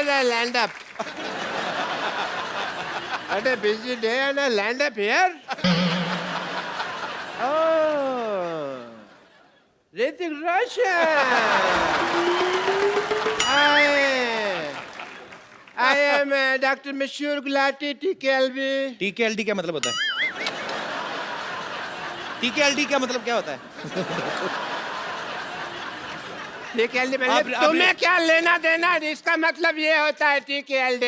here, I land up. What a busy day and I land up here. Oh, Hrithik Roshan. I am Dr. Mashur Gulati, TKLB. TKLD क्या मतलब होता है? TKLD क्या मतलब क्या होता है? TKLD तुम्हें क्या लेना देना? इसका मतलब ये होता है TKLD.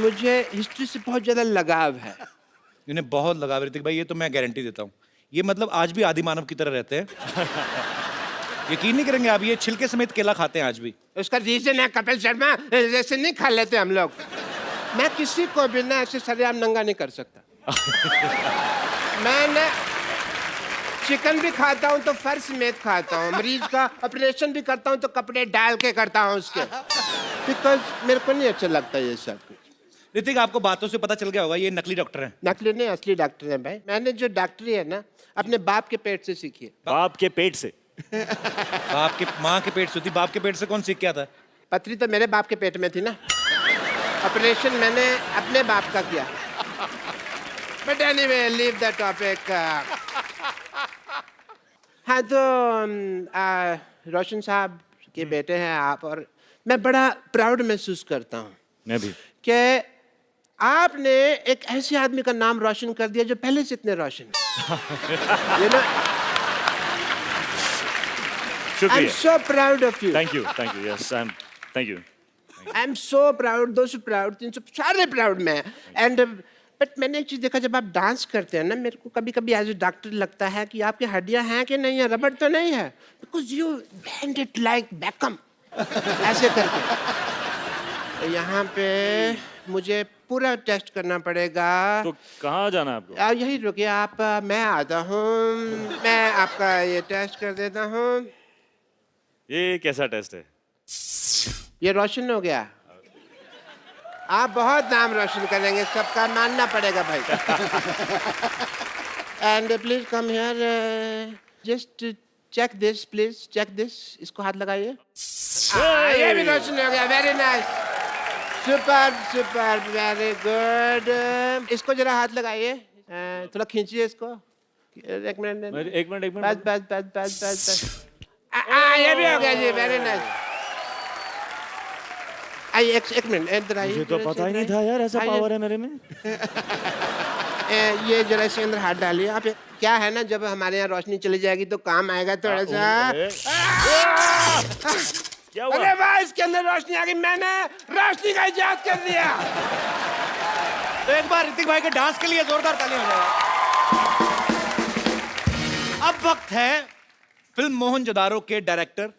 मुझे हिस्ट्री से बहुत ज्यादा लगाव है. इन्हें बहुत लगाव है ऋतिक भाई, ये तो मैं गारंटी देता हूँ. ये मतलब आज भी आदि मानव की तरह रहते हैं. यकीन नहीं करेंगे आप, ये छिलके समेत केला खाते हैं आज भी. उसका रीजन है कपिल शर्मा, जैसे नहीं खा लेते हम लोग. मैं किसी को भी ना ऐसे सरेआम नंगा नहीं कर सकता. मैं ना चिकन भी खाता हूँ तो फर्श समेत खाता हूँ. मरीज का ऑपरेशन भी करता हूँ तो कपड़े डाल के करता हूँ उसके. बिकॉज मेरे को नहीं अच्छा लगता ये सब कुछ. ऋतिक, आपको बातों से पता चल गया होगा ये नकली डॉक्टर हैं. नकली नहीं, असली डॉक्टर है भाई. मैंने जो डॉक्टरी है ना अपने बाप के पेट से सीखी है. बाप के पेट से? बाप के माँ के पेट से होती. बाप के पेट से कौन सीख के आता है? पथरी तो मेरे बाप के पेट में थी ना. ऑपरेशन मैंने अपने बाप का किया. But anyway, leave the topic. हाँ तो रोशन साहब के बेटे हैं आप, और मैं बड़ा प्राउड महसूस करता हूँ. मैं भी. कि आपने एक ऐसे आदमी का नाम रोशन कर दिया जो पहले से इतने रोशन है. You know, I'm शुक्रिया. so proud of you. Thank you. Yes, thank you. I'm so proud, those who proud, 300 सारे proud में. And बट मैंने एक चीज देखा, जब आप डांस करते हैं ना, मेरे को कभी कभी एज ए डॉक्टर लगता है कि आपकी हड्डियां हैं कि नहीं है, रबड़ तो नहीं है. Because you band it like Beckham ऐसे करके. यहाँ पे मुझे पूरा टेस्ट करना पड़ेगा. तो कहाँ जाना है आपको? यही रुकिए आप, मैं आता हूँ. मैं आपका ये टेस्ट कर देता हूँ. ये कैसा टेस्ट है? ये रोशन हो गया. आप बहुत नाम रोशन करेंगे, सबका मानना पड़ेगा भाई. And please come here, just check this, please check this. इसको हाथ लगाइए. ये भी रोशन हो गया. Very nice, super super, very good. इसको जरा हाथ लगाइए. थोड़ा खींचिए इसको. एक मिनट. एक मिनट. बस बस बस बस बस बस. ये भी हो गया जी. Very nice. आइए एक मिनट इधर आइए. मुझे तो पता ही नहीं था यार ऐसा पावर है मेरे में. ये जरा इसके अंदर हाथ डालिए आप. क्या है ना, जब हमारे यहाँ रोशनी चली जाएगी तो काम आएगा थोड़ा सा. क्या हुआ? अरे वाह, इसके अंदर रोशनी आ गई. मैंने रोशनी का इजाद कर दिया. तो एक बार ऋतिक भाई के डांस के लिए जोरदार तालियां हो जाए. अब वक्त है फिल्म मोहनजोदारो के डायरेक्टर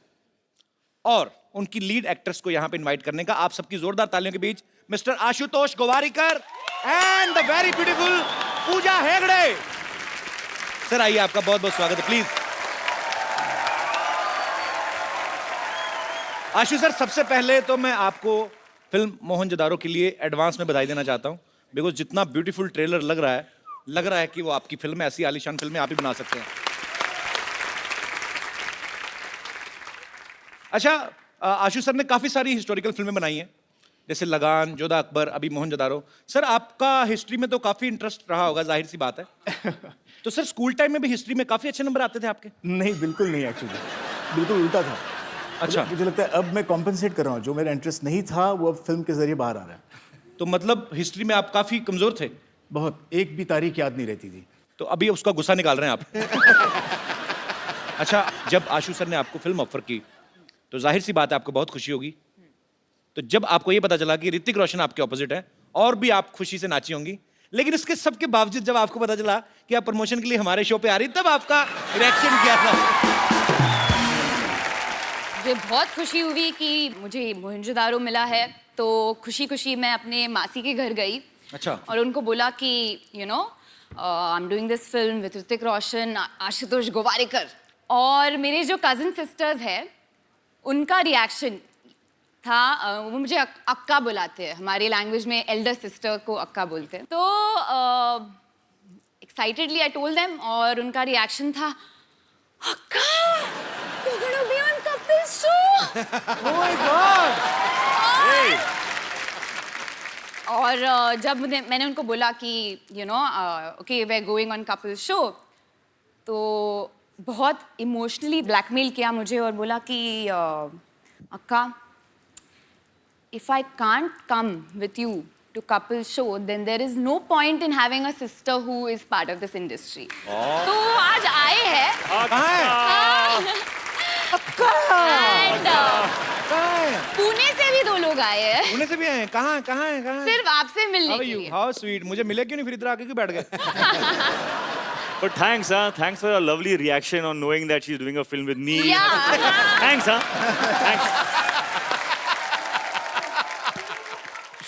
और उनकी लीड एक्ट्रेस को यहां पे इनवाइट करने का. आप सबकी जोरदार तालियों के बीच mister Ashutosh Gowariker and the very beautiful Pooja Hegde. Sir आइए, आपका बहुत बहुत स्वागत है. प्लीज आशु सर, सबसे पहले तो मैं आपको फिल्म मोहनजोदारो के लिए एडवांस में बधाई देना चाहता हूं. बिकॉज जितना ब्यूटीफुल ट्रेलर लग रहा है कि वो आपकी फिल्म है. ऐसी आलीशान फिल्में आप ही बना सकते हैं. अच्छा, आशु सर ने काफी सारी हिस्टोरिकल फिल्में बनाई हैं, जैसे लगान, जोधा अकबर, अभी मोहनजोदारो. सर आपका हिस्ट्री में तो काफी इंटरेस्ट रहा होगा, जाहिर सी बात है. तो सर स्कूल टाइम में भी हिस्ट्री में काफी अच्छे नंबर आते थे आपके? नहीं, बिल्कुल नहीं. एक्चुअली बिल्कुल उल्टा था. अच्छा. मुझे लगता है अब मैं कॉम्पेंसेट कर रहा हूँ. जो मेरा इंटरेस्ट नहीं था वो अब फिल्म के जरिए बाहर आ रहा है. तो मतलब हिस्ट्री में आप काफी कमजोर थे? बहुत. एक भी तारीख याद नहीं रहती थी. तो अभी उसका गुस्सा निकाल रहे हैं आप. अच्छा, जब आशु सर ने आपको फिल्म ऑफर की तो जाहिर सी बात है आपको बहुत खुशी होगी. तो जब आपको ये पता चला कि ऋतिक रोशन आपके ऑपोजिट है, और भी आप खुशी से नाची होंगी. लेकिन इसके सबके बावजूद जब आपको पता चला कि आप प्रमोशन के लिए हमारे शो पे आ रही, तब आपका रिएक्शन क्या था? मुझे बहुत खुशी हुई कि मुझे मोहनजोदारो मिला है. तो खुशी खुशी मैं अपने मासी के घर गई. अच्छा. और उनको बोला कि you know I am doing this film with Hrithik Roshan, Ashutosh Gowariker. और मेरे जो कजिन सिस्टर्स हैं उनका रिएक्शन था, वो मुझे अक्का बुलाते हैं. हमारी लैंग्वेज में एल्डर सिस्टर को अक्का बोलते हैं. तो एक्साइटेडली आई टोल्ड देम, और उनका रिएक्शन था, अक्का, you're gonna be on Kapil couples show. Oh my God! और जब मैंने उनको बोला कि you know okay we are going on couple show, तो बहुत इमोशनली ब्लैकमेल किया मुझे और बोला कि अक्का, if I can't come with you to couple show then there is no point in having a sister who is part of this industry. तो आज आए हैं एंड पुणे से भी 2 लोग आए हैं, पुणे से भी आए हैं? कहाँ कहाँ है, कहाँ है? सिर्फ आपसे मिलने के लिए. How sweet. मुझे मिले क्यों नहीं, फिर इधर आके क्यों बैठ गए? But thanks, thanks for your lovely reaction on knowing that she's doing a film with me. Yeah. Thanks, thanks.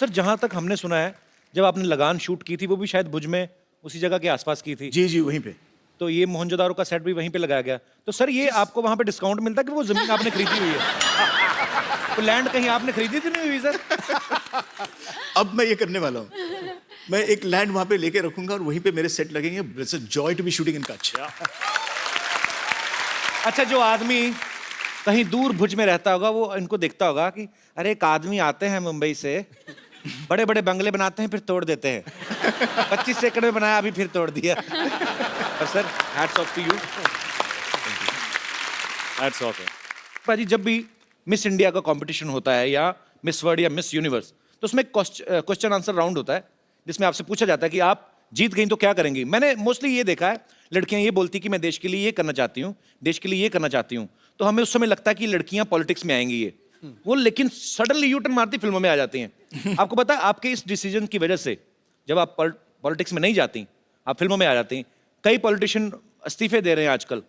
Sir जहां तक हमने सुना है, जब आपने लगान शूट की थी वो भी शायद भुज में उसी जगह के आसपास की थी. जी जी वहीं पे. तो ये मोहनजोदारो का सेट भी वहीं पे लगाया गया. तो सर ये आपको वहां पे डिस्काउंट मिलता है कि वो जमीन आपने खरीदी हुई है? तो लैंड कहीं आपने खरीदी थी नहीं हुई सर? अब मैं ये करने वाला हूँ. मैं एक लैंड वहां पे लेके रखूंगा और वहीं पे मेरे सेट लगेंगे. It's a joy to be shooting in Kutch. अच्छा, जो आदमी कहीं दूर भुज में रहता होगा वो इनको देखता होगा कि अरे एक आदमी आते हैं मुंबई से, बड़े बड़े बंगले बनाते हैं फिर तोड़ देते हैं. 25 एकड़ में बनाया, अभी फिर तोड़ दिया. पर sir hats off to you. Hats off. भाजी, जब भी मिस इंडिया का कंपटीशन होता है या मिस वर्ल्ड या मिस यूनिवर्स, तो उसमें क्वेश्चन आंसर राउंड होता है जिसमें आपसे पूछा जाता है कि आप जीत गई तो क्या करेंगी. मैंने मोस्टली ये देखा है, लड़कियां ये बोलती कि मैं देश के लिए ये करना चाहती हूँ, देश के लिए ये करना चाहती हूँ. तो हमें उस समय लगता है कि लड़कियां पॉलिटिक्स में आएंगी ये वो, लेकिन सडनली यू टर्न मारती फिल्मों में आ जाती हैं. आपको पता है आपके इस डिसीजन की वजह से जब आप पॉलिटिक्स में नहीं जाती, आप फिल्मों में आ जाती हैं. कई पॉलिटिशियन इस्तीफे दे रहे हैं आजकल.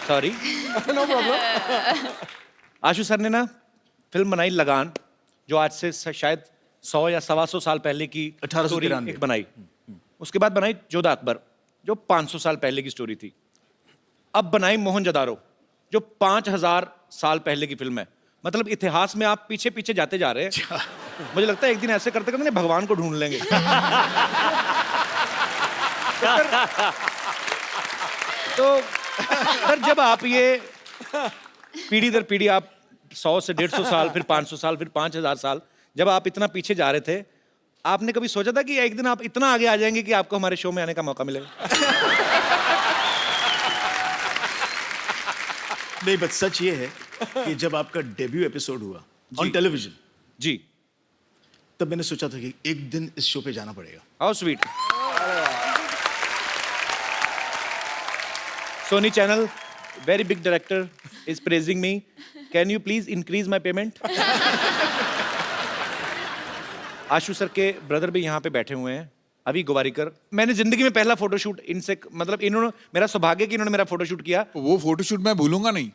Sorry, no problem. Ashu sir ने ना फिल्म बनाई लगान, जो आज से शायद 100 या 125 साल पहले की 1893 एक बनाई. उसके बाद बनाई जोधा अकबर, जो 500 साल पहले की स्टोरी थी. अब बनाई मोहनजोदारो, जो 5000 साल पहले की फिल्म है. मतलब इतिहास में आप पीछे पीछे जाते जा रहे हैं. मुझे लगता है एक दिन ऐसे करते करते भगवान को ढूंढ लेंगे. तो सर जब आप ये पीढ़ी दर पीढ़ी, आप 100 से 150 साल, फिर 500 साल, फिर 5000 साल, जब आप इतना पीछे जा रहे थे, आपने कभी सोचा था कि एक दिन आप इतना आगे आ जाएंगे कि आपको हमारे शो में आने का मौका मिलेगा? नहीं, बस सच ये है कि जब आपका डेब्यू एपिसोड हुआ ऑन टेलीविजन, जी, तब मैंने सोचा था कि एक दिन इस शो पे जाना पड़ेगा. How sweet. Sony channel, very big director is praising me. Can you please increase my payment? Ashu sir के ब्रदर भी यहाँ पे बैठे हुए हैं, अभी गोवारिकर. मैंने जिंदगी में पहला फोटोशूट इनसे, मतलब इन्होंने, मेरा सौभाग्य कि इन्होंने मेरा फोटोशूट किया. वो फोटोशूट मैं भूलूंगा नहीं.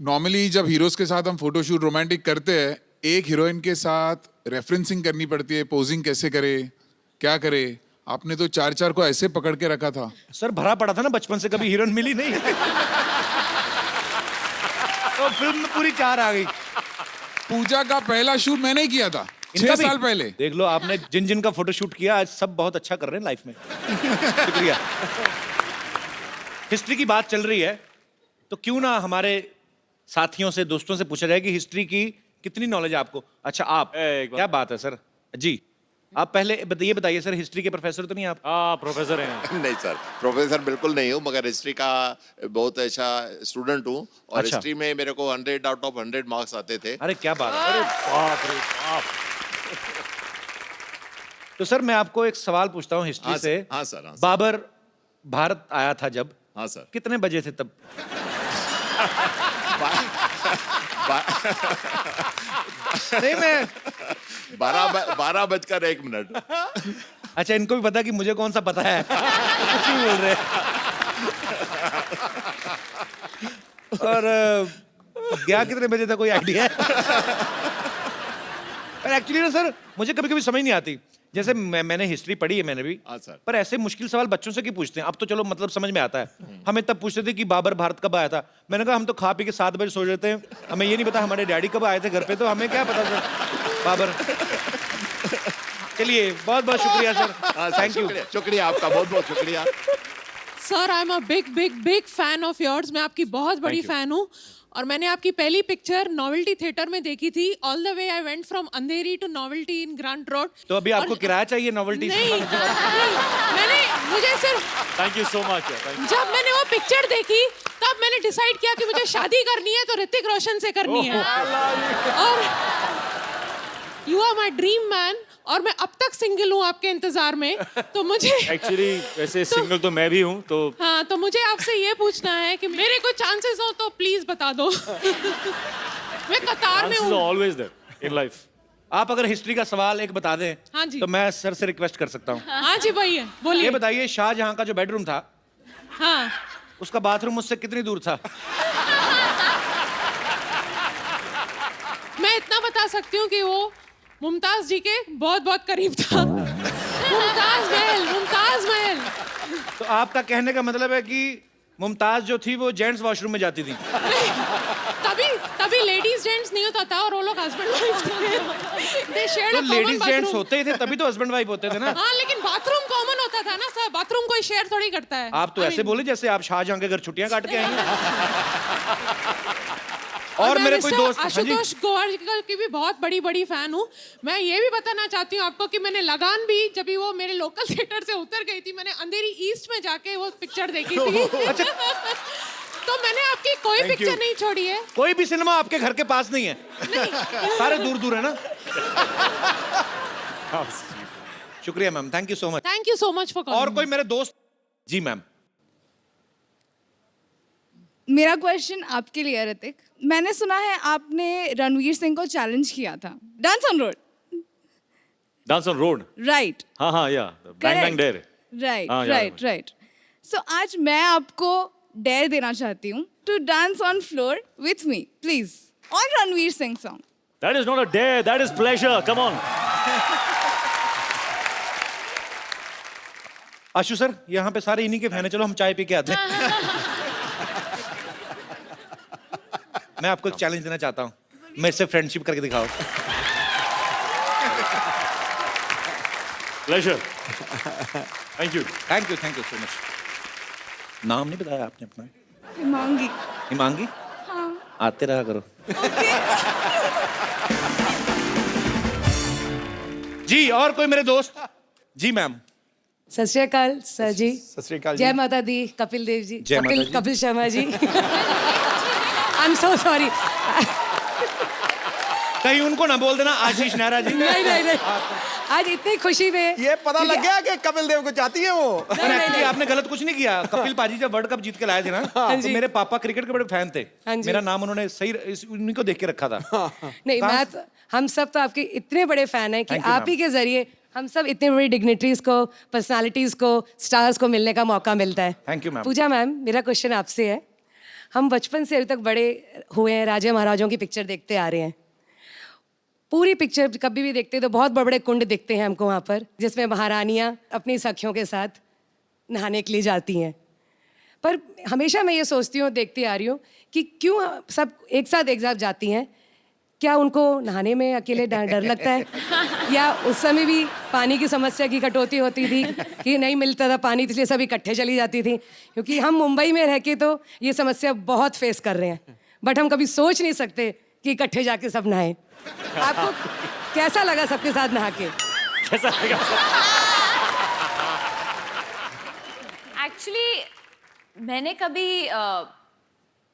नॉर्मली जब हीरोज के साथ हम फोटोशूट रोमांटिक करते हैं, एक हीरोइन के साथ रेफरेंसिंग करनी पड़ती है, पोजिंग कैसे करे, क्या करे. आपने तो 4 को ऐसे पकड़ के रखा था. सर भरा पड़ा था ना बचपन से, कभी हीरोइन मिली नहीं. तो फिल्म में पूरी 4 आ गई. पूजा का पहला शूट मैंने ही किया था 6 साल पहले. देख लो आपने जिन जिन का फोटोशूट किया, आज सब बहुत अच्छा कर रहे हैं लाइफ में. शुक्रिया. हिस्ट्री की बात चल रही है, तो क्यों ना हमारे साथियों से, दोस्तों से पूछा जाए कि हिस्ट्री की कितनी नॉलेज है आपको. अच्छा आप, क्या बात है सर. जी आप पहले ये बताइए सर, हिस्ट्री के प्रोफेसर तो नहीं आप? हाँ, प्रोफेसर हैं. नहीं सर, प्रोफेसर बिल्कुल नहीं हूँ, मगर हिस्ट्री का बहुत अच्छा स्टूडेंट हूँ. और अच्छा. हिस्ट्री में मेरे को 100 आउट ऑफ 100 मार्क्स आते थे. अरे क्या बात है. अरे बाप रे बाप. तो सर मैं आपको एक सवाल पूछता हूँ हिस्ट्री हाँ से. सर, हाँ सर, हाँ सर. बाबर भारत आया था जब, हाँ सर. कितने बजे थे तब? नहीं मैं 12:01. अच्छा, इनको भी पता कि मुझे कौन सा पता है. कुछ नहीं बोल रहे. और गया कितने बजे था, कोई आइडिया है? पर एक्चुअली ना सर, मुझे कभी कभी समझ नहीं आती. जैसे मैंने हिस्ट्री पढ़ी है, मैंने भी. हाँ सर. पर ऐसे मुश्किल सवाल बच्चों से क्यों पूछते हैं? अब तो चलो मतलब समझ में आता है. हमें तब पूछते थे कि बाबर भारत कब आया था. मैंने कहा हम तो खा पी के 7 बजे सो जाते हैं, हमें ये नहीं पता हमारे डैडी कब आए थे घर पे, तो हमें क्या पता सर बाबर. चलिए बहुत बहुत शुक्रिया सर. हाँ सर, थैंक यू. शुक्रिया आपका, बहुत बहुत शुक्रिया. Sir I am a big big big fan of yours. मैं आपकी बहुत बड़ी Thank you. फैन हूँ और मैंने आपकी पहली पिक्चर नॉवेल्टी थिएटर में देखी थी. All the way I went from Andheri to Novelty in Grant Road. तो अभी आपको किराया चाहिए नॉवेल्टी नहीं, मैंने मुझे सिर्फ thank you so much. Thank you. जब मैंने वो पिक्चर देखी तब मैंने डिसाइड किया कि मुझे शादी करनी है तो ऋतिक रोशन से करनी है. और you are my dream man और मैं अब तक सिंगल हूँ आपके इंतजार में. तो मुझे एक्चुअली वैसे सिंगल तो मैं भी हूँ, तो हाँ, तो मुझे आपसे ये पूछना है कि मेरे को चांसेस हो तो प्लीज बता दो. मैं कतार में chances are हूँ. always there in life. आप अगर हिस्ट्री का सवाल एक बता दें हाँ जी. तो मैं सर से रिक्वेस्ट कर सकता हूँ. हाँ जी भैया ये बोलिए. बताइए शाहजहां का जो बेडरूम था हाँ, उसका बाथरूम मुझसे कितनी दूर था? मैं इतना बता सकती हूँ कि वो मुमताज जी के बहुत बहुत करीब था. मुमताज महल, मुमताज महल. तो आपका कहने का मतलब है कि मुमताज जो थी वो जेंट्स वॉशरूम में जाती थी. तभी तभी लेडीज जेंट्स नहीं होता था और वो लोग हस्बैंड वाइफ दे शेयर्ड तो a common ladies gents bathroom. होते ही थे तभी तो हस्बैंड वाइफ होते थे ना. हाँ, लेकिन बाथरूम कॉमन होता था ना सर. बाथरूम कोई शेयर थोड़ी करता है. आप तो ऐसे बोले जैसे आप शाहजहां के घर छुट्टियां काट के आएंगे. और मेरे कोई दोस्त हाँ जी, आशुतोष गोवारिकर की भी बहुत बड़ी बड़ी फैन हूँ. मैं ये भी बताना चाहती हूँ आपको कि मैंने लगान भी जब भी वो मेरे लोकल थिएटर से उतर गई थी, मैंने अंधेरी ईस्ट में जाके वो पिक्चर देखी थी. अच्छा. तो मैंने आपकी कोई Thank पिक्चर you. नहीं छोड़ी है. कोई भी सिनेमा आपके घर के पास नहीं है. सारे दूर दूर है ना. शुक्रिया ma'am, thank you so much. Thank you so much for और कोई मेरे दोस्त? जी मैम. मेरा क्वेश्चन आपके लिए है ऋतिक. मैंने सुना है आपने रणवीर सिंह को चैलेंज किया था dance on road. Dance on road. Right हाँ हाँ, या बैंग बैंग डेयर. राइट हाँ, याद राइट राइट. सो आज मैं आपको डेयर देना चाहती हूँ to dance on floor with me please on Ranveer Singh song. That is not a dare, that is pleasure. Come on. Ashu sir, यहाँ पे सारे इन्हीं के फैन है. चलो हम चाय पी के आते हैं. मैं आपको एक चैलेंज देना चाहता हूँ. मेरे से फ्रेंडशिप करके दिखाओ. Pleasure. Thank you. Thank you so much. नाम नहीं बताया आपने अपना? हिमांगी. हिमांगी. हाँ. आते रहा करो. जी और कोई मेरे दोस्त? जी मैम. सत श्री अकाल सर जी. सत श्री अकाल जी. जय माता दी. कपिल देव जी. जय माता जी. Kapil Sharma ji. I am so sorry. कहीं उनको ना बोल देना आशीष नेहरा जी. नहीं नहीं नहीं, आज इतनी खुशी में ये पता लग गया कि कपिल देव को चाहती है वो. पर एक्चुअली आपने गलत कुछ नहीं किया. कपिल पाजी जब वर्ल्ड कप जीत के लाए थे ना तो मेरे पापा क्रिकेट के बड़े फैन थे. हाँ जी. मेरा नाम उन्होंने सही उन्हीं को देख के रखा था. नहीं, मैं हम सब तो आपके इतने बड़े फैन हैं कि Thank you, आप ही के जरिए हम सब इतने बड़ी डिग्निटरीज को, पर्सनालिटीज को, स्टार्स को मिलने का मौका मिलता है. Thank you, ma'am. Pooja ma'am, मेरा क्वेश्चन आपसे है. हम बचपन से अभी तक बड़े हुए हैं, राजा महाराजाओं की पिक्चर देखते आ रहे हैं. पूरी पिक्चर कभी भी देखते हैं तो बहुत बड़े बड़े कुंड दिखते हैं हमको वहाँ पर, जिसमें महारानियाँ अपनी सखियों के साथ नहाने के लिए जाती हैं. पर हमेशा मैं ये सोचती हूँ, देखती आ रही हूँ कि क्यों सब एक साथ जाती हैं. क्या उनको नहाने में अकेले डर लगता है, या उस समय भी पानी की समस्या की कटौती होती थी कि नहीं मिलता था पानी, इसलिए सब इकट्ठे चली जाती थी? क्योंकि हम मुंबई में रह के तो ये समस्या बहुत फेस कर रहे हैं, बट हम कभी सोच नहीं सकते कि इकट्ठे जाके सब नहाएं. आपको कैसा लगा सबके साथ नहा के? कैसा लगा? एक्चुअली मैंने कभी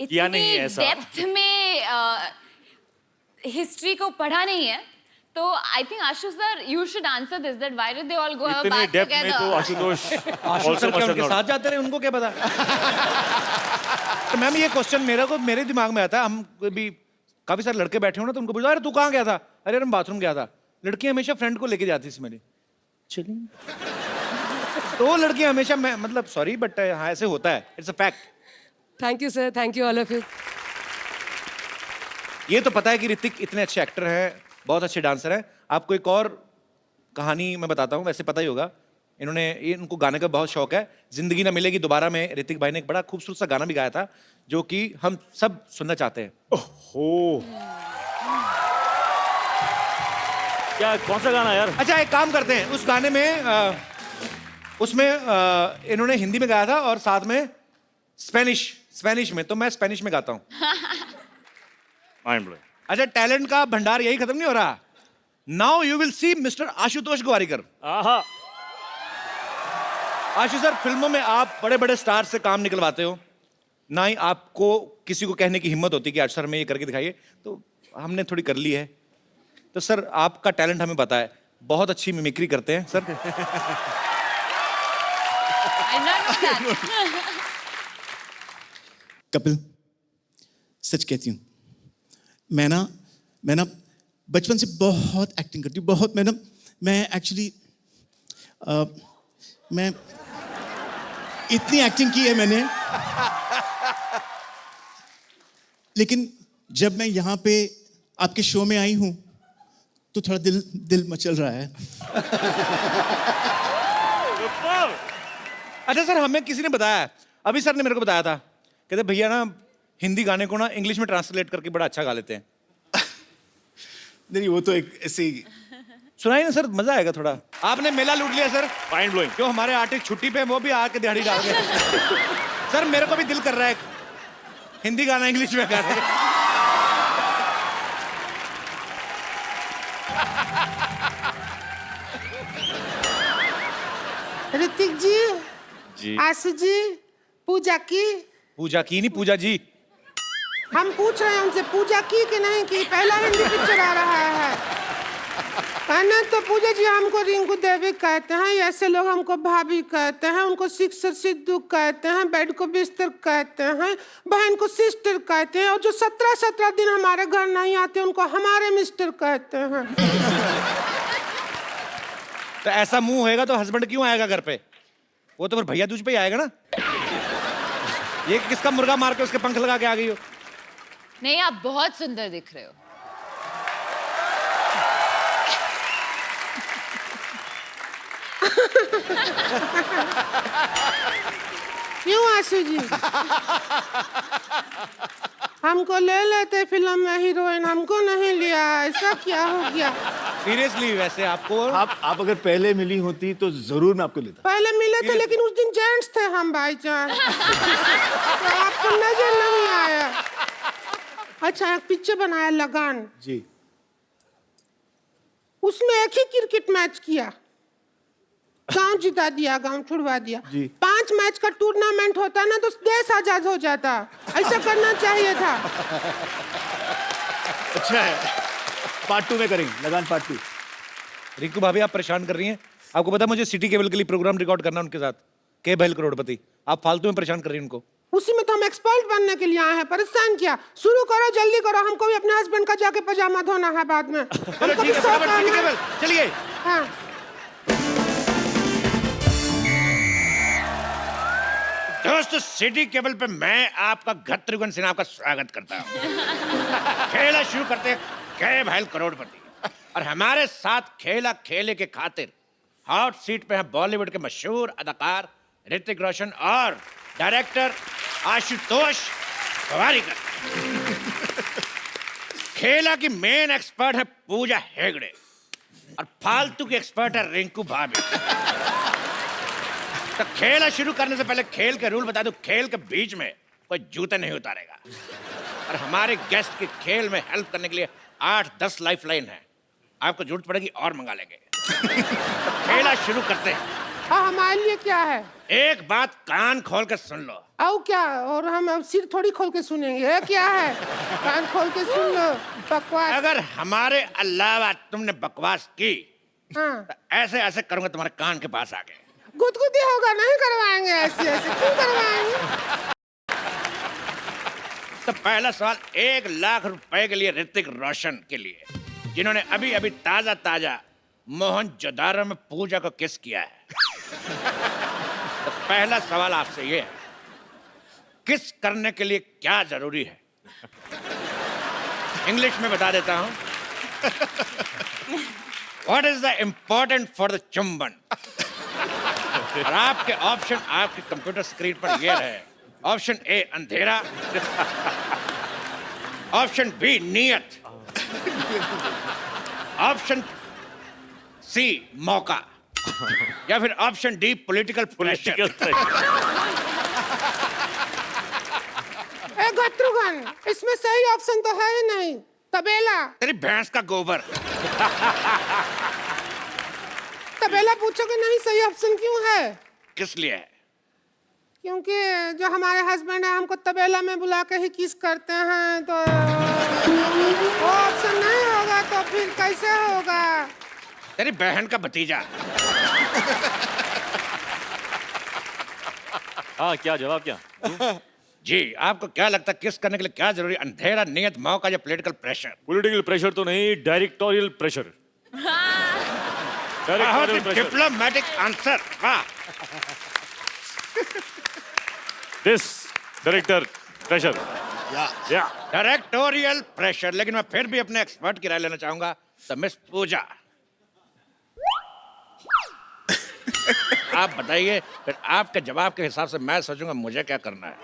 किया नहीं इतनी है ऐसा. डेप्थ में हिस्ट्री को पढ़ा नहीं है. तो I think Ashu sir you should answer this, that why did they all go इतने बैक डेप्थ में तो टुगेदर. आशुतोष आशु also सर क्या must have उनके not. साथ जाते रहे, उनको क्या पता. तो मैम ये क्वेश्चन मेरे दिमाग में आता है. हम भी काफी सारे लड़के बैठे हो ना तो उनको पूछा अरे तू कहाँ गया था? अरे मैं बाथरूम गया था. लड़की हमेशा फ्रेंड को लेके जाती थी मेरी. चलिए. तो वो लड़की हमेशा मैं मतलब सॉरी बट हाँ ऐसे होता है. It's a fact. Thank you sir, thank you all of you. ये तो पता है कि ऋतिक इतने अच्छे एक्टर हैं, बहुत अच्छे डांसर हैं. आपको एक और कहानी मैं बताता हूँ, वैसे पता ही होगा. इनको गाने का बहुत शौक है. जिंदगी ना मिलेगी दोबारा में ऋतिक भाई ने एक बड़ा खूबसूरत सा गाना भी गाया था जो कि हम सब सुनना चाहते हैं. ओह, क्या कौन सा गाना यार? अच्छा एक काम करते हैं, उस गाने में उसमें इन्होंने हिंदी में गाया था और साथ में स्पेनिश में, तो मैं स्पेनिश में गाता हूँ। Mind blowing. अच्छा, टैलेंट का भंडार यही खत्म नहीं हो रहा। Now you will see mister Ashutosh Gowariker. आहा। आशु सर, फिल्मों में आप बड़े बड़े स्टार से काम निकलवाते हो, ना ही आपको किसी को कहने की हिम्मत होती कि आज सर हमें ये करके दिखाइए, तो हमने थोड़ी कर ली है। तो सर आपका टैलेंट हमें पता है, बहुत अच्छी मिमिक्री करते हैं sir. I not know that. Kapil, सच कहती हूँ, मैं ना बचपन से बहुत एक्टिंग करती हूँ, बहुत। मैं एक्चुअली मैं इतनी एक्टिंग की है मैंने, लेकिन जब मैं यहाँ पे आपके शो में आई हूँ तो थोड़ा दिल मचल रहा है। अच्छा सर, हमें किसी ने बताया, अभी सर ने मेरे को बताया था, कहते भैया ना हिंदी गाने को ना इंग्लिश में ट्रांसलेट करके बड़ा अच्छा गा लेते हैं। नहीं, वो तो एक ऐसे ही। सुनाइए ना सर, मजा आएगा थोड़ा। आपने मेला लूट लिया सर। Mind blowing. जो हमारे आर्टिस्ट छुट्टी पे वो भी आके दिहाड़ी डाल गए। सर मेरे को भी दिल कर रहा है हिंदी गाना इंग्लिश में गाने। ऋतिक जी, जी। आशु जी, पूजा की नहीं पूजा जी। हम पूछ रहे हैं उनसे, पूजा की कि नहीं की? पहला हिंदी पिक्चर आ रहा है। कहना तो पूजा जी हमको रिंकू देवी कहते हैं, ऐसे लोग हमको भाभी कहते हैं, उनको सिक्सर सिद्धू कहते हैं, बेड को बिस्तर कहते हैं, बहन को सिस्टर कहते हैं, और जो 17 दिन हमारे घर नहीं आते उनको हमारे मिस्टर कहते हैं। तो ऐसा मुंह होएगा तो हस्बैंड क्यों आएगा घर पे? वो तो फिर भैया दूज पे ही आएगा ना। ये किसका मुर्गा मार के उसके पंख लगा के आ गई हो? नहीं, आप बहुत सुंदर दिख रहे हो। क्यों आशु जी? हमको ले लेते फिल्म में हीरोइन, हमको नहीं लिया, ऐसा क्या हो गया? सीरियसली वैसे आपको आप अगर पहले मिली होती तो जरूर मैं आपको लेता। पहले मिले थे लेकिन उस दिन जेंट्स थे हम भाईजान, तो आपको नजर नहीं आया। अच्छा, एक पिक्चर बनाया लगान जी, उसमें एक ही क्रिकेट मैच किया, गांव जिता दिया, गांव छुड़वा दिया। जी। 5 मैच का टूर्नामेंट होता ना तो देश आजाद हो जाता, ऐसा करना चाहिए था। अच्छा है। पार्ट 2 में करेंगे, लगान पार्ट 2। रिंकू भाभी आप परेशान कर रही हैं। आपको पता है मुझे सिटी केबल के लिए प्रोग्राम रिकॉर्ड करना उनके साथ, के बहल करोड़पति। आप फालतू में परेशान कर रही हैं उनको। उसी में तो हम एक्सपर्ट बनने के लिए आए हैं, परेशान किया। शुरू करो, जल्दी करो, हमको भी अपने हस्बैंड का जाके पजामा धोना है बाद में। चलो ठीक है, फटाफट सिटी केबल चलिए। हाँ। दोस्तों, सिटी केबल पे मैं आपका घत्रुघ्न सिन्हा का स्वागत करता हूँ। खेला शुरू करते के भाई करोड़पति, और हमारे साथ खेला खेले के खातिर हॉट सीट पे हैं बॉलीवुड के मशहूर अदाकार ऋतिक रोशन और डायरेक्टर आशुतोष गोवारिकर। खेला की मेन एक्सपर्ट है पूजा हेगड़े और फालतू की एक्सपर्ट है रिंकू भाभी। तो खेला शुरू करने से पहले खेल के रूल बता दूं, खेल के बीच में कोई जूते नहीं उतारेगा। और हमारे गेस्ट की खेल में हेल्प करने के लिए 8-10 लाइफलाइन है, आपको जरूरत पड़ेगी और मंगा लेंगे। तो खेला शुरू करते हैं। हाँ, हमारे लिए क्या है? एक बात कान खोल के सुन लो। आओ क्या? और हम अब सिर थोड़ी खोल के सुनेंगे, क्या है? कान खोल के सुन लो। बकवास। अगर हमारे अलावा तुमने बकवास की हाँ। तो ऐसे ऐसे करूंगा तुम्हारे कान के पास आके। गुदगुदी होगा, नहीं करवाएंगे ऐसे ऐसे, क्यों करवाएंगे? तो पहला सवाल 1 लाख रुपए के लिए ऋतिक रोशन के लिए, जिन्होंने अभी अभी ताजा ताजा मोहनजोदारो में पूजा को किस किया है। तो पहला सवाल आपसे ये है, किस करने के लिए क्या जरूरी है? इंग्लिश में बता देता हूं। What is the important for the चुंबन? और आपके ऑप्शन आपके कंप्यूटर स्क्रीन पर ये रहे। ऑप्शन ए अंधेरा, ऑप्शन बी नियत, ऑप्शन सी मौका, या फिर ऑप्शन डी पॉलिटिकल प्रेशर? ए गत्रुगन, इसमें सही ऑप्शन तो है ही नहीं। तबेला। तेरी भैंस का गोबर। तबेला पूछोगे नहीं, सही ऑप्शन क्यों है? किस लिए है? क्योंकि जो हमारे हस्बैंड है हमको तबेला में बुला के ही किस करते हैं, तो वो ऑप्शन नहीं होगा तो फिर कैसे होगा? तेरी बहन का भतीजा। हाँ, क्या जवाब क्या? जी, आपको क्या लगता है किस करने के लिए क्या जरूरी? अंधेरा, नियत, मौका या पॉलिटिकल प्रेशर? पॉलिटिकल प्रेशर तो नहीं, डायरेक्टोरियल प्रेशर। बहुत ही डिप्लोमेटिक आंसर। वाह। This director pressure. या डायरेक्टोरियल प्रेशर। लेकिन मैं फिर भी अपने एक्सपर्ट की राय लेना चाहूंगा। तो मिस पूजा, आप बताइए, फिर आपके जवाब के हिसाब से मैं सोचूंगा मुझे क्या करना है।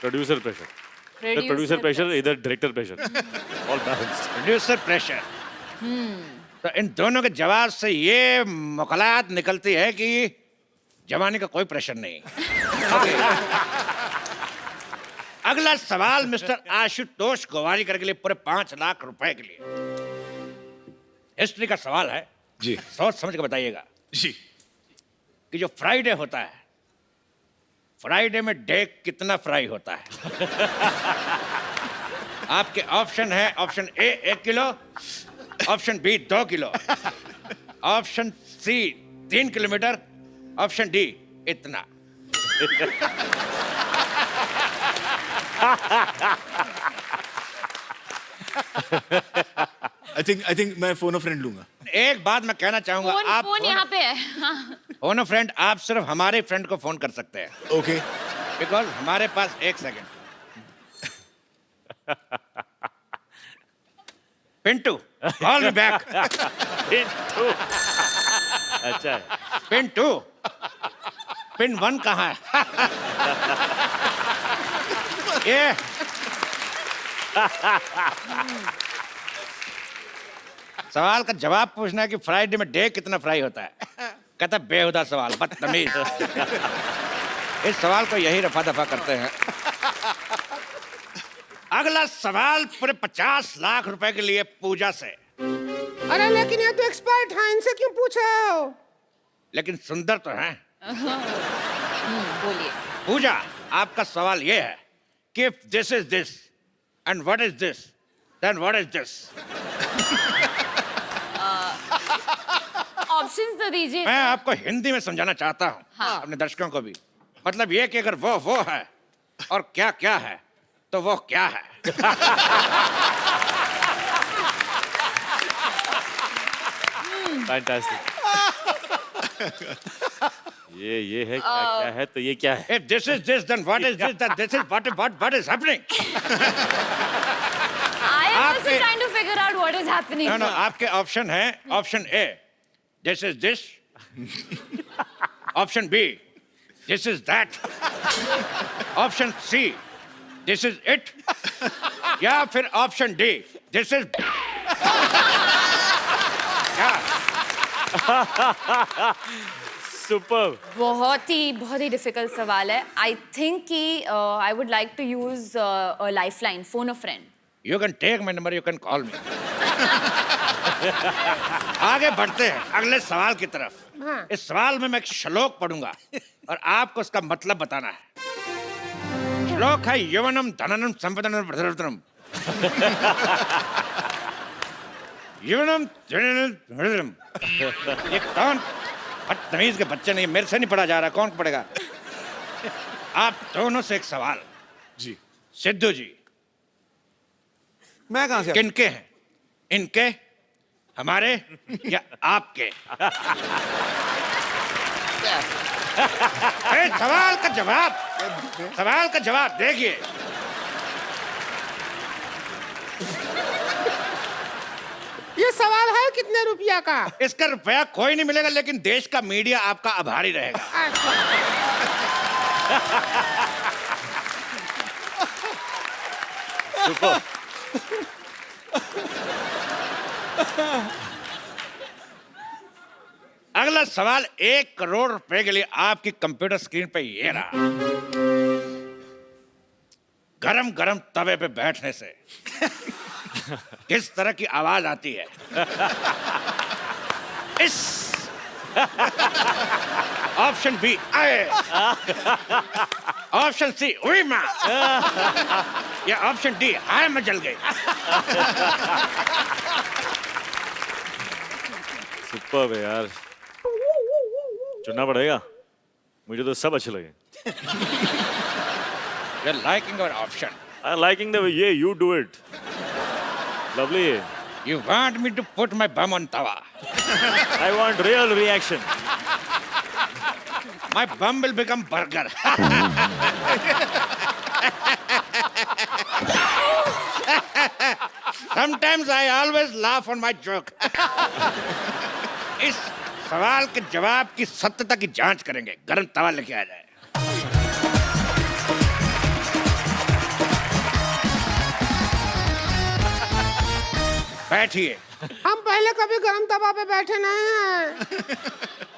Producer pressure. प्रोड्यूसर प्रेशर, इधर director pressure. All balanced. Producer pressure. तो इन दोनों के जवाब से ये मुखलात निकलती है कि जवानी का कोई प्रेशर नहीं। अगला सवाल मिस्टर आशुतोष गोवारिकर के लिए पूरे 5 लाख रुपए के लिए। हिस्ट्री का सवाल है जी। सोच समझ के बताइएगा जी। कि जो फ्राइडे होता है, फ्राइडे में डे कितना फ्राई होता है? आपके ऑप्शन है, option A 1 kilo, option B 2 kilo, option C 3 kilometre, option D इतना। आई थिंक मैं फोन अ फ्रेंड लूंगा। एक बात मैं कहना चाहूंगा, आप फोन यहाँ पे है। फोन फ्रेंड, आप सिर्फ हमारे फ्रेंड को फोन कर सकते हैं, ओके। बिकॉज हमारे पास 1 second. Pintu, call me back. अच्छा है। पिन 2, पिन 1 कहाँ है? ये सवाल का जवाब पूछना है कि फ्राइडे में डे कितना फ्राई होता है। कहता बेहुदा सवाल, बदतमीज। इस सवाल को यही रफा दफा करते हैं। अगला सवाल पूरे 50 लाख रुपए के लिए पूजा से। अरे लेकिन ये तो एक्सपर्ट हैं, इनसे क्यों पूछ रहे हो? लेकिन सुंदर तो हैं। बोलिए। पूजा, आपका सवाल ये है कि if this is this and what is this, then what is this? Options तो दीजिए। मैं आपको हिंदी में समझाना चाहता हूँ, हाँ। अपने दर्शकों को भी। मतलब ये कि अगर वो है और क्या क्या है, तो वो क्या है? फैंटास्टिक। ये है क्या है, तो ये क्या है? If this is this, then what is this? Then this is what is happening? I am also trying to figure out what is happening. No, आपके ऑप्शन है, ऑप्शन ए this is this, option B this is that, option C this is it, या फिर option D this is क्या? Super. बहुत ही difficult सवाल है। आई थिंक कि I would like to use a lifeline, phone a friend. You can take my number, you can call me. आगे बढ़ते हैं अगले सवाल की तरफ। इस सवाल में मैं एक श्लोक पढ़ूंगा और आपको उसका मतलब बताना है। श्लोक है यवनम धननम संपदनम प्रधनम। यवनम धननम प्रधनम। ये कौन बदतमीज के बच्चे? नहीं, मेरे से नहीं पढ़ा जा रहा, कौन पढ़ेगा? आप दोनों से एक सवाल। जी। सिद्धू जी, मैं कहां से? किनके हैं? इनके, हमारे या आपके? अरे सवाल का जवाब देखिए। ये सवाल है कितने रुपया का? इसका रुपया कोई नहीं मिलेगा, लेकिन देश का मीडिया आपका आभारी रहेगा। अगला सवाल 1 करोड़ रुपए के लिए आपकी कंप्यूटर स्क्रीन पे ये रहा। गरम गरम तवे पे बैठने से किस तरह की आवाज आती है? इस ऑप्शन बी आए, ऑप्शन सी हुई मां, या ऑप्शन डी हाय मैं जल गई। सुपर है यार, चुनना पड़ेगा। मुझे तो सब अच्छे लगे। You're liking our option. I'm liking the way you do it. Lovely. You want me to put my bum on tawa? I want real reaction. My bum will become burger. Sometimes I always laugh on my joke. इस सवाल के जवाब की सत्यता की जांच करेंगे। गरम तवा लेके आ जाए। बैठिए। हम पहले कभी गरम तवा पे बैठे नहीं हैं।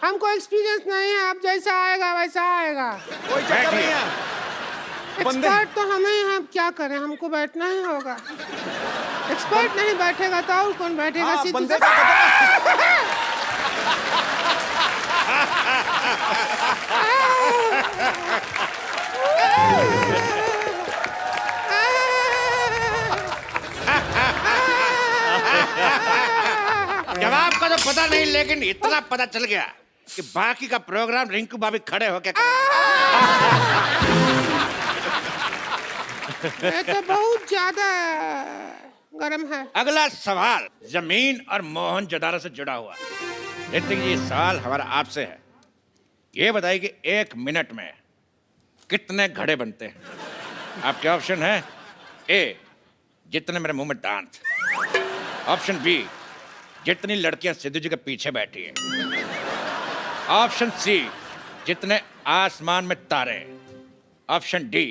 हमको एक्सपीरियंस नहीं है, अब जैसा आएगा वैसा आएगा। बैठिए। एक्सपर्ट तो हम ही हैं, अब क्या करें, हमको बैठना ही होगा। एक्सपर्ट नहीं बैठेगा तो और कौन बैठेगा? सीधे जवाब का तो पता नहीं, लेकिन इतना पता चल गया कि बाकी का प्रोग्राम रिंकू भाभी खड़े होके ये तो बहुत ज्यादा गरम है। अगला सवाल जमीन और मोहनजोदारो से जुड़ा हुआ। ऋतिक जी, सवाल हमारा आपसे है। ये बताइए कि 1 मिनट में कितने घड़े बनते हैं? आपके ऑप्शन है ए, जितने मेरे मुंह में दांत। ऑप्शन बी, जितनी लड़कियां सिद्धू जी के पीछे बैठी हैं। ऑप्शन सी, जितने आसमान में तारे। ऑप्शन डी,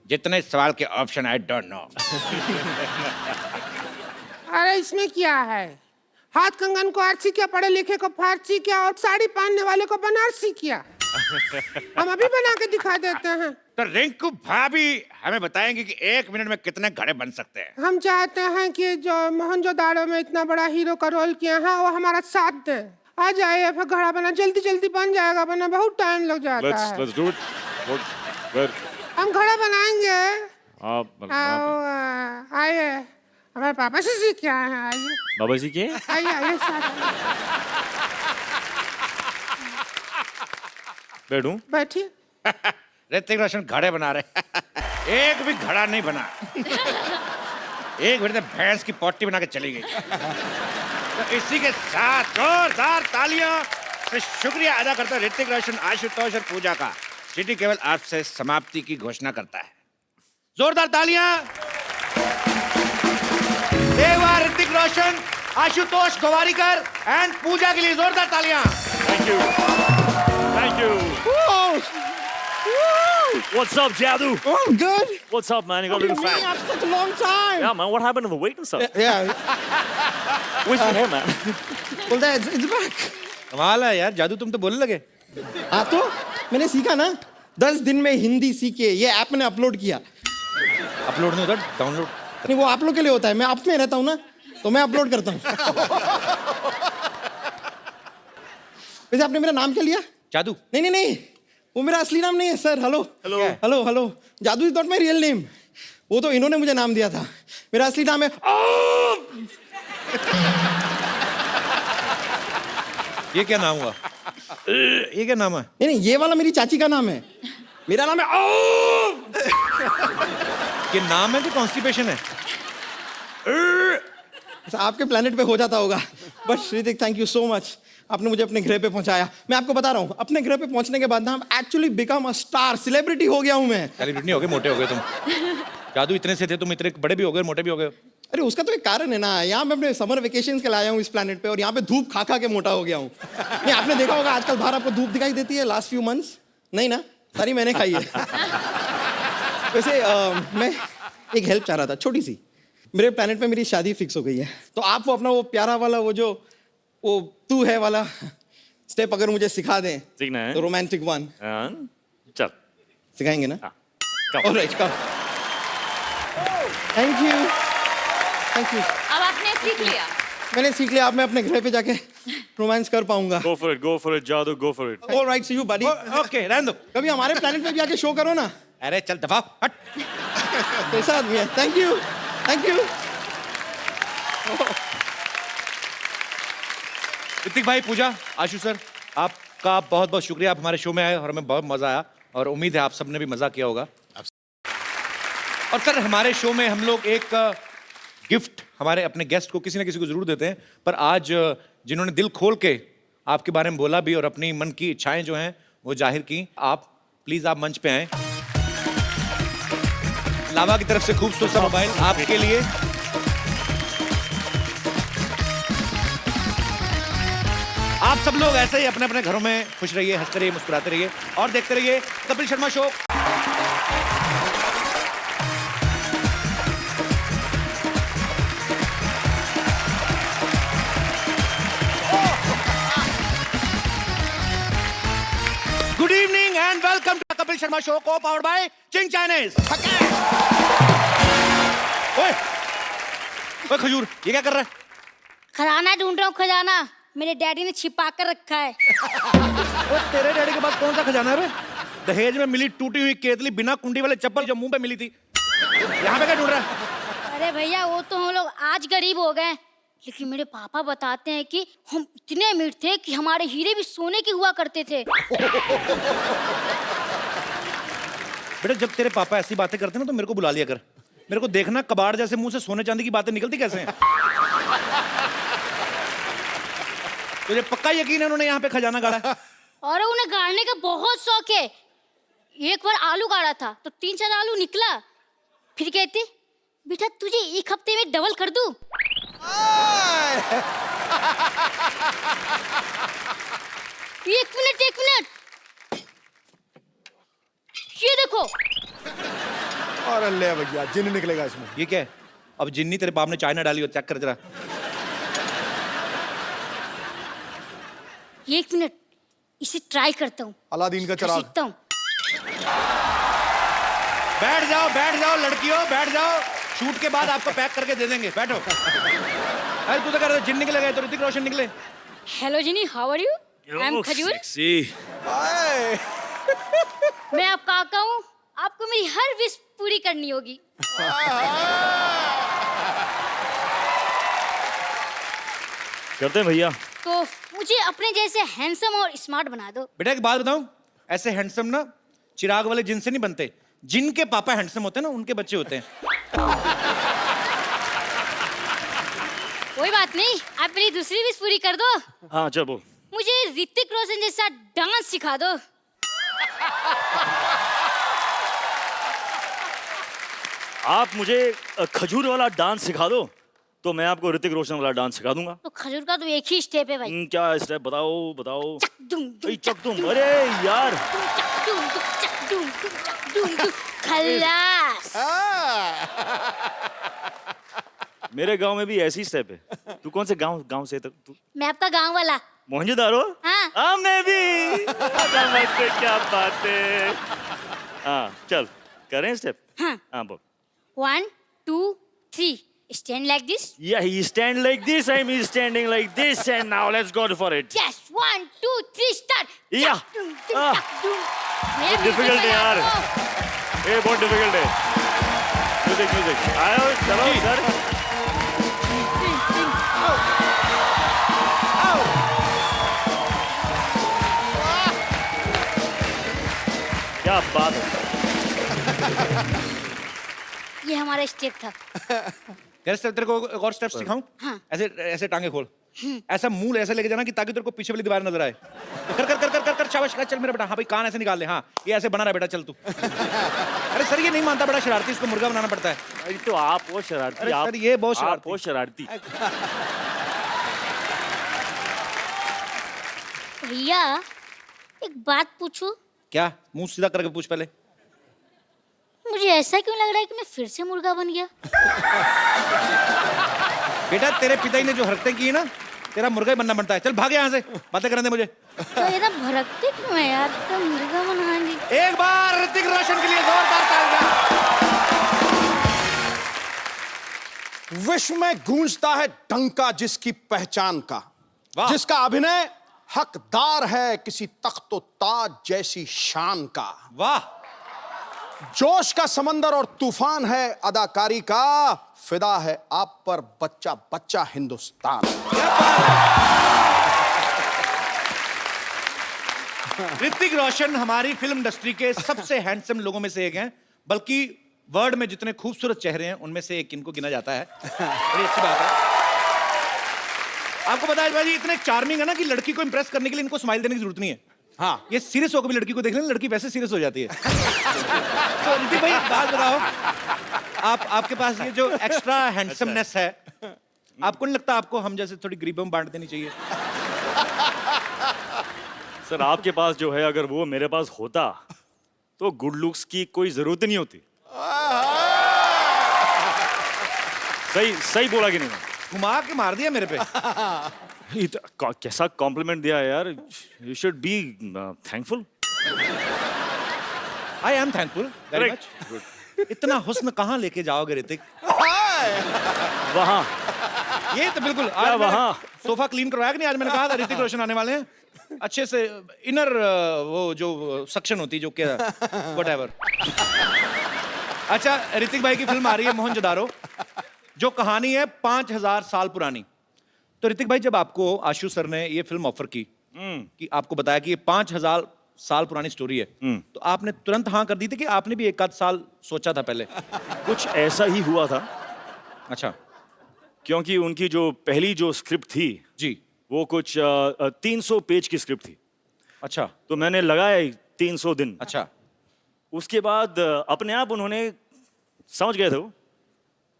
जितने सवाल के ऑप्शन आई डोंट नो। अरे इसमें क्या है? हाथ कंगन को आरसी किया, पढ़े लिखे को फारसी किया और साड़ी पहनने वाले को बनारसी किया। हम अभी बना के दिखा देते हैं। तो रिंकू भाभी हमें बताएंगे कि 1 मिनट में कितने घड़े बन सकते हैं। हम चाहते हैं कि जो मोहनजोदाड़ो में इतना बड़ा हीरो का रोल किया है वो हमारा साथ दें। आ जाइए, फिर घड़ा बना जल्दी जल्दी बन जाएगा, बना बहुत टाइम लग जाता है। Let's do it. Where? हम घड़ा बनाएंगे। आप आइए, हमारे पापा से सीख के आए हैं। आइए बाबा जी के आइए आइए साथ बैठूं? बैठिए। ऋतिक रोशन घड़े बना रहे। एक भी घड़ा नहीं बना। एक मिनट में भैंस की पोटी बना के चली गई। तो इसी के साथ जोरदार तालियां से शुक्रिया अदा करता हूं ऋतिक रोशन, आशुतोष और पूजा का। सिटी केवल आपसे समाप्ति की घोषणा करता है। जोरदार तालियां देवा, ऋतिक रोशन, आशुतोष गोवारिकर एंड पूजा के लिए। जोरदार तालियां। Thank you. Thank you. What's up, Jadu? Oh, I'm good. What's up, man? You got a little fat. After such a long time. Yeah, man. What happened to the weight and stuff? Yeah. Where's your hair, man? Well, it's back. कमाल है यार, जादू तुम तो बोलने लगे। हाँ तो मैंने सीखा ना, 10 दिन में हिंदी सीखे। ये ऐप मैंने अपलोड किया। अपलोड नहीं होता, डाउनलोड। नहीं, वो आप लोग के लिए होता है। मैं आप में रहता हूँ ना, तो मैं अपलोड करता हूँ। वैसे आपने मेरा नाम क्या लिया? जादू। नहीं, वो मेरा असली नाम नहीं है सर। हेलो, जादू is not my real name. वो तो इन्होंने मुझे नाम दिया था। मेरा असली नाम है ये क्या नाम हुआ? ये क्या नाम है? नहीं, ये वाला मेरी चाची का नाम है। मेरा नाम है ये नाम है कि कॉन्स्टिपेशन है? आपके प्लेनेट पे हो जाता होगा। But Hrithik, thank you so much. आपने मुझे अपने ग्रह पे पहुंचाया। मैं आपको बता रहा हूँ, अपने ग्रह पे पहुंचने के बाद ना actually become a star, celebrity हो गया हूँ मैं। सेलिब्रिटी हो गए, मोटे हो गए तुम। जादू इतने से थे, तुम इतने बड़े भी हो गए, मोटे भी हो गए। अरे उसका तो एक कारण है ना। यहाँ मैं अपने समर वेकेशन के लिए आया हूँ इस प्लेनेट पे, और यहाँ पे धूप खा के मोटा हो गया हूँ। नहीं, आपने देखा होगा आजकल बाहर आपको धूप दिखाई देती है लास्ट फ्यू मंथ्स? नहीं ना, सारी मैंने खाई है। वैसे मैं एक हेल्प चाह रहा था, छोटी सी। मेरे प्लेनेट पे मेरी शादी फिक्स हो गई है, तो आप वो अपना वो प्यारा वाला वो तू है वाला स्टेप अगर मुझे सिखा दें, सीखना है तो रोमांटिक वन चल सिखाएंगे ना? हाँ come. Alright, come. Thank you, thank you. अब आपने सीख लिया। मैंने सीख लिया, अब मैं अपने घर पे जाके रोमांस कर पाऊंगा। Go for it जादू, go for it. Alright, see you buddy. Okay रहने दो। कभी हमारे प्लेनेट पे भी आके शो करो ना। अरे चल दफा हट। कैसा आदमी है? Thank you, thank you. Hrithik भाई, पूजा, आशु सर, आपका बहुत बहुत शुक्रिया। आप हमारे शो में आए और हमें बहुत मजा आया और उम्मीद है आप सबने भी मजा किया होगा। और सर, हमारे शो में हम लोग एक गिफ्ट हमारे अपने गेस्ट को किसी ना किसी को जरूर देते हैं, पर आज जिन्होंने दिल खोल के आपके बारे में बोला भी और अपनी मन की इच्छाएं जो हैं वो जाहिर की, आप प्लीज आप मंच पे आए। लावा की तरफ से खूबसूरत सा मोबाइल आपके लिए। आप सब लोग ऐसे ही अपने अपने घरों में खुश रहिए, हंसते रहिए, मुस्कुराते रहिए और देखते रहिए Kapil Sharma show. Good evening and welcome to Kapil Sharma show को पावर्ड बाय चिंग चाइनीज। ओए ओए खजूर, ये क्या कर रहा है? खजाना ढूंढ रहा हूँ, खजाना मेरे डैडी ने छिपा कर रखा है। ओ, तेरे डैडी के पास कौन सा खजाना है बे? दहेज में मिली टूटी हुई केतली बिना कुंडी वाले चप्पल जो मुंह पे मिली थी, यहाँ पे क्या ढूंढ रहा है? अरे भैया, वो तो हम लोग आज गरीब हो गए, लेकिन मेरे पापा बताते हैं कि हम इतने अमीर थे कि हमारे हीरे भी सोने के हुआ करते थे। बेटा, जब तेरे पापा ऐसी बातें करते ना तो मेरे को बुला लिया कर। मेरे को देखना कबाड़ जैसे मुंह से सोने चांदी की बातें निकलती कैसे हैं। तुझे पक्का यकीन है उन्होंने यहाँ पे खजाना गाड़ा है? और उन्हें गाड़ने का बहुत शौक है। एक बार आलू गाड़ा था तो 3-4 आलू निकला, फिर कहते बेटा तुझे एक हफ्ते में डबल कर दूं। एक मिनट, ये देखो। और अल्ले भैया, जिन निकलेगा इसमें। ये क्या है? अब जिन्नी तेरे बाप ने चाय ना डाली हो, चेक कर जरा। एक मिनट, इसे ट्राई करता हूँ। अलादीन का चिराग। सीखता हूँ। बैठ जाओ लड़कियों, बैठ जाओ। शूट के बाद आपको पैक करके दे देंगे, बैठो। अरे तू तो कर रहा है, जिन निकले गए तो ऋतिक रोशन निकले। Hello genie, how are you? I am Khajoor. मैं आपका काका हूँ, आपको मेरी हर विश पूरी करनी होगी। करते हैं भैया। तो मुझे अपने जैसे हैंडसम और स्मार्ट बना दो। बेटा एक बात बताऊं, ऐसे हैंडसम ना चिराग वाले जिन से नहीं बनते, जिनके पापा हैंडसम होते हैं ना उनके बच्चे होते हैं। कोई बात नहीं, आप मेरी दूसरी विश पूरी कर दो। हाँ चल बोल। मुझे ऋतिक रोशन जैसा डांस सिखा दो। आप मुझे खजूर वाला डांस सिखा दो तो मैं आपको ऋतिक रोशन वाला डांस सिखा दूंगा। तो खजूर का तो एक ही स्टेप है भाई। क्या स्टेप बताओ। चक दुम। अरे यार, खल्लास। मेरे गांव में भी ऐसी स्टेप है। तू कौन से गांव से तू? मैं आपका गांव वाला। मोहनजोदारो? हाँ। मैं भी। क्या बात है। हाँ चल करें स्टेप। हाँ बोल। 1, 2, 3. Stand like this. Yeah, he stand like this. I'm standing like this, and now let's go for it. Yes, 1, 2, 3, start. Yeah. Difficult है यार, ये बहुत डिफिकल्ट है। म्यूजिक आओ, चलो सर। क्या बात है। ये हमारा स्टेप था। तेरे को एक और स्टेप सिखाऊं? हाँ। ऐसे टांगे खोल, ऐसा मुंह ऐसे लेके जाना कि ताकि तेरे को पीछे वाली दीवार नजर आए। कर शाबाश, चल मेरा बेटा। हाँ भाई, कान ऐसे निकाल ले। हाँ ये ऐसे बना रहा बेटा, चल तू। अरे सर ये नहीं मानता, बड़ा शरारती, इसको मुर्गा बनाना पड़ता है। अरे तो आप वो शरारती। अरे सर ये बहुत शरारती। बहुत शरारती। भैया एक बात पूछूं? क्या? मुंह सीधा करके पूछ पहले। मुझे ऐसा क्यों लग रहा है कि मैं फिर से मुर्गा बन गया? बेटा तेरे पिताजी ने जो हरकतें की ना, तेरा मुर्गा ही बनना बनता है। चल भाग यहाँ से, बातें करने दे मुझे। तो ये ना भड़कते क्यों है यार? तो मुर्गा बनाएंगे। एक बार ऋतिक रोशन के लिए जोरदार तालियां। विश्व में गूंजता है डंका जिसकी पहचान का, वाह। जिसका अभिनय हकदार है किसी तख्तो ताज जैसी शान का। वाह। जोश का समंदर और तूफान है अदाकारी का, फिदा है आप पर बच्चा बच्चा हिंदुस्तान। ऋतिक रोशन हमारी फिल्म इंडस्ट्री के सबसे हैंडसम लोगों में से एक हैं, बल्कि वर्ल्ड में जितने खूबसूरत चेहरे हैं उनमें से एक इनको गिना जाता है। बड़ी अच्छी बात है। आपको पता है भाई इतने चार्मिंग है ना कि लड़की को इंप्रेस करने के लिए इनको स्माइल देने की जरूरत नहीं है। हाँ, ये सीरियस होकर भी लड़की को देख लेना, लड़की वैसे सीरियस हो जाती है। तो ऋतिक भाई बात बताओ, आपके पास ये जो एक्स्ट्रा हैंडसमनेस है, आपको नहीं लगता आपको हम जैसे थोड़ी गरीबों में बांट देनी चाहिए? सर आपके पास जो है, अगर वो मेरे पास होता तो गुड लुक्स की कोई जरूरत ही नहीं होती। सही बोला कि नहीं? घुमा के मार दिया मेरे पे। कैसा कॉम्प्लीमेंट दिया यार। You should be thankful. I am thankful very much. इतना हुस्न कहाँ लेके जाओगे ऋतिक? वहाँ। ये तो बिल्कुल आज वहाँ सोफा क्लीन करवाया कि नहीं? आज मैंने कहा था ऋतिक रोशन आने वाले हैं, अच्छे से इनर वो जो सक्शन होती जो क्या व्हाटएवर। अच्छा, ऋतिक भाई की फिल्म आ रही है मोहनजोदारो, जो कहानी है 5000 साल पुरानी। तो ऋतिक भाई जब आपको आशु सर ने ये फिल्म ऑफर की कि आपको बताया कि ये 5000 साल पुरानी स्टोरी है, तो आपने तुरंत हाँ कर दी थी कि आपने भी एक आध साल सोचा था पहले? कुछ ऐसा ही हुआ था। अच्छा। क्योंकि उनकी जो पहली जो स्क्रिप्ट थी जी, वो कुछ 300 पेज की स्क्रिप्ट थी। अच्छा। तो मैंने लगाया 300 दिन। अच्छा। उसके बाद अपने आप उन्होंने समझ गए थे वो,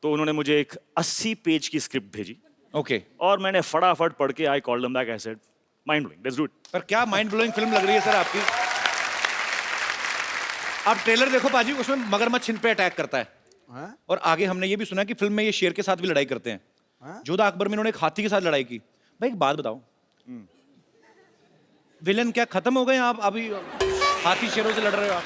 तो उन्होंने मुझे एक 80 पेज की स्क्रिप्ट भेजी। ओके। और मैंने फटाफट पढ़ के I called them back, I said mind blowing, let's do it. पर क्या माइंड ब्लोइंग फिल्म लग रही है सर आपकी। आप ट्रेलर देखो पाजी, उसमें मगरमच्छ इन पे अटैक करता है। और आगे हमने ये भी सुना कि फिल्म में ये शेर के साथ भी लड़ाई करते हैं। जोधा अकबर में इन्होंने एक हाथी के साथ लड़ाई की। भाई एक बात बताओ, विलन क्या खत्म हो गए? आप अभी हाथी शेरों से लड़ रहे हो आप?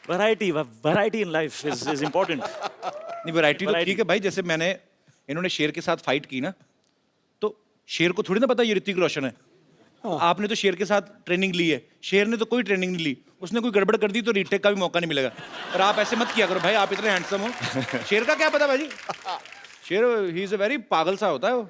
Variety in life is important. नहीं, वैरायटी तो ठीक है भाई। जैसे मैंने इन्होंने शेर के साथ फाइट की ना, तो शेर को थोड़ी ना पता ये ऋतिक रोशन है। आपने तो शेर के साथ ट्रेनिंग ली है, शेर ने तो कोई ट्रेनिंग नहीं ली। उसने कोई गड़बड़ कर दी तो रीटेक का भी मौका नहीं मिलेगा। और आप ऐसे मत किया करो भाई, आप इतने हैंडसम हो। शेर का क्या पता भाई, शेर ही इज अ वेरी पागल सा होता है वो।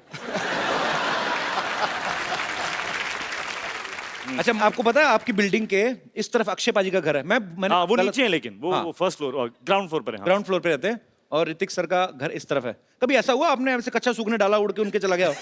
अच्छा, आपको पता है आपकी बिल्डिंग के इस तरफ अक्षय पाजी का घर है। मैंने वो नीचे है, लेकिन वो फर्स्ट फ्लोर और ग्राउंड फ्लोर पर है। ग्राउंड फ्लोर पे रहते हैं, और ऋतिक सर का घर इस तरफ है। कभी ऐसा हुआ आपने ऐसे कच्चा सूखने डाला, उड़ के उनके चला गया हो?